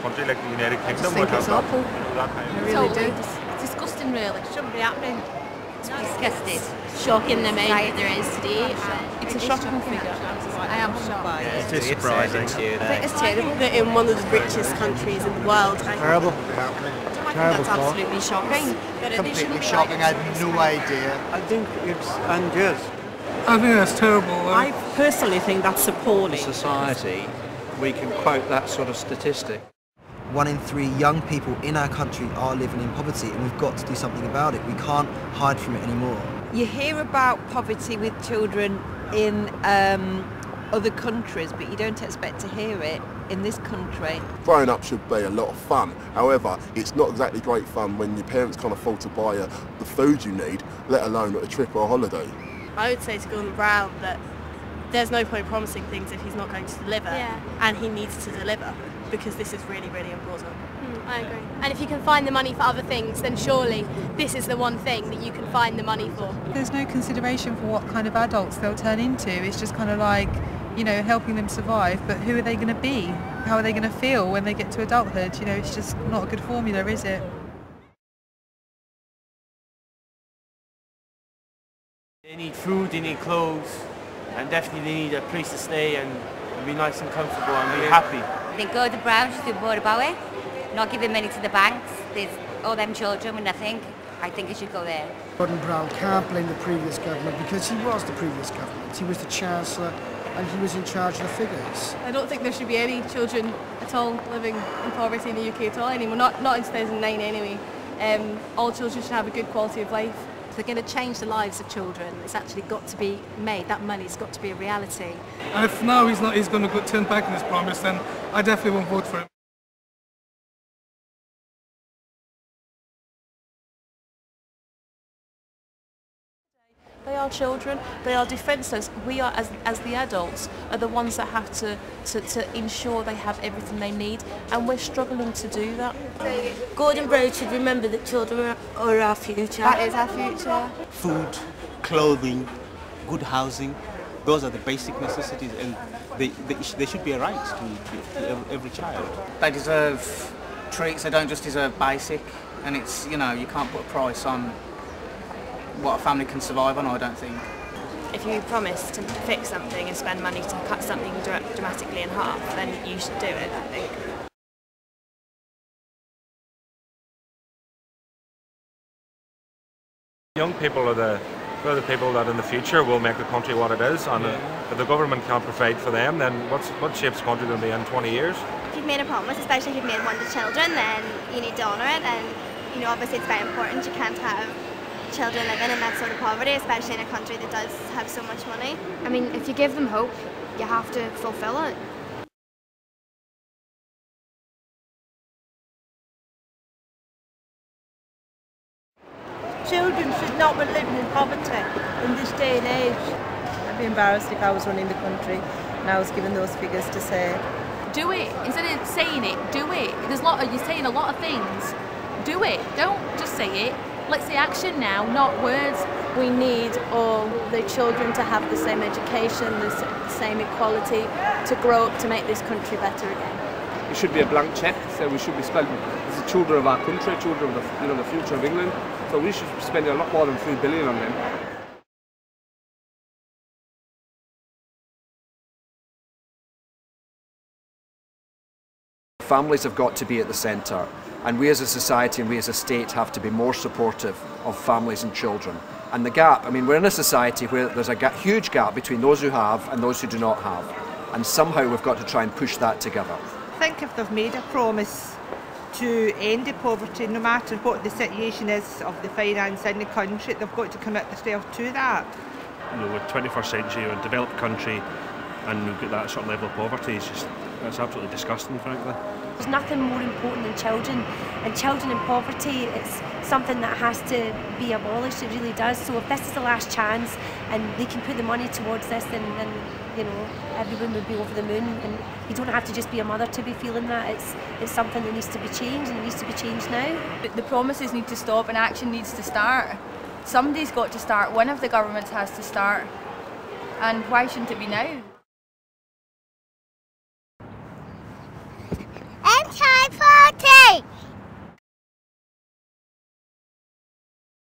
country like the United Kingdom would have that. I really do. It's disgusting, really. It shouldn't be happening. It's disgusting. Shocking the main There is today. It's a shocking figure. I am shocked. Yeah, it is surprising. I think it's terrible that in one of the richest countries in the world. Terrible. That's absolutely shocking. Completely shocking. I had no idea. I think it's unjust. I think that's terrible. I personally think that's appalling. In society, we can quote that sort of statistic. 1 in 3 young people in our country are living in poverty, and we've got to do something about it. We can't hide from it anymore. You hear about poverty with children in other countries, but you don't expect to hear it in this country. Growing up should be a lot of fun. However, it's not exactly great fun when your parents can't afford to buy the food you need, let alone a trip or a holiday. I would say to Gordon Brown that there's no point promising things if he's not going to deliver, and he needs to deliver, because this is really, really important. I agree. And if you can find the money for other things, then surely this is the one thing that you can find the money for. There's no consideration for what kind of adults they'll turn into. It's just kind of like, you know, helping them survive, but who are they going to be? How are they going to feel when they get to adulthood? You know, it's just not a good formula, is it? They need food, they need clothes, and definitely they need a place to stay and be nice and comfortable and be happy. I think Gordon Brown should do more about it, not giving money to the banks. There's all them children with nothing. I think it should go there. Gordon Brown can't blame the previous government because he was the previous government. He was the Chancellor and he was in charge of the figures. I don't think there should be any children at all living in poverty in the UK at all anymore, not in 2009 anyway. All children should have a good quality of life. If they're going to change the lives of children, it's actually got to be made. That money's got to be a reality. And if now he's going to turn back on his promise, then I definitely won't vote for him. They are children, they are defenceless. We are, as the adults, are the ones that have to ensure they have everything they need, and we're struggling to do that. Gordon Brown should remember that children are our future. That is our future. Food, clothing, good housing, those are the basic necessities, and they should be a right to every child. They deserve treats, they don't just deserve basic, and it's, you know, you can't put a price on what a family can survive on, I don't think. If you promise to fix something and spend money to cut something dramatically in half, then you should do it, I think. Young people are the people that in the future will make the country what it is, and if the government can't provide for them, then what shape's the country going to be in 20 years? If you've made a promise, especially if you've made one to children, then you need to honour it, and you know, obviously it's very important. You can't have children living in that sort of poverty, especially in a country that does have so much money. I mean, if you give them hope, you have to fulfil it. Children should not be living in poverty in this day and age. I'd be embarrassed if I was running the country and I was given those figures to say. Do it. Instead of saying it, do it. You're saying a lot of things. Do it. Don't just say it. Let's say action now, not words. We need all the children to have the same education, the same equality, to grow up to make this country better again. It should be a blank cheque, so we should be spending as the children of our country, children of the future of England. So we should be spending a lot more than $3 billion on them. Families have got to be at the centre, and we as a society and we as a state have to be more supportive of families and children. And the gap, I mean, we're in a society where there's a huge gap between those who have and those who do not have, and somehow we've got to try and push that together. I think if they've made a promise to end the poverty, no matter what the situation is of the finance in the country, they've got to commit themselves to that. You know, with 21st century, a developed country, and we've got that sort of level of poverty, it's absolutely disgusting, frankly. There's nothing more important than children, and children in poverty, it's something that has to be abolished, it really does. So if this is the last chance and they can put the money towards this, then you know, everyone would be over the moon, and you don't have to just be a mother to be feeling that. It's something that needs to be changed, and it needs to be changed now. The promises need to stop and action needs to start. Somebody's got to start, one of the governments has to start, and why shouldn't it be now?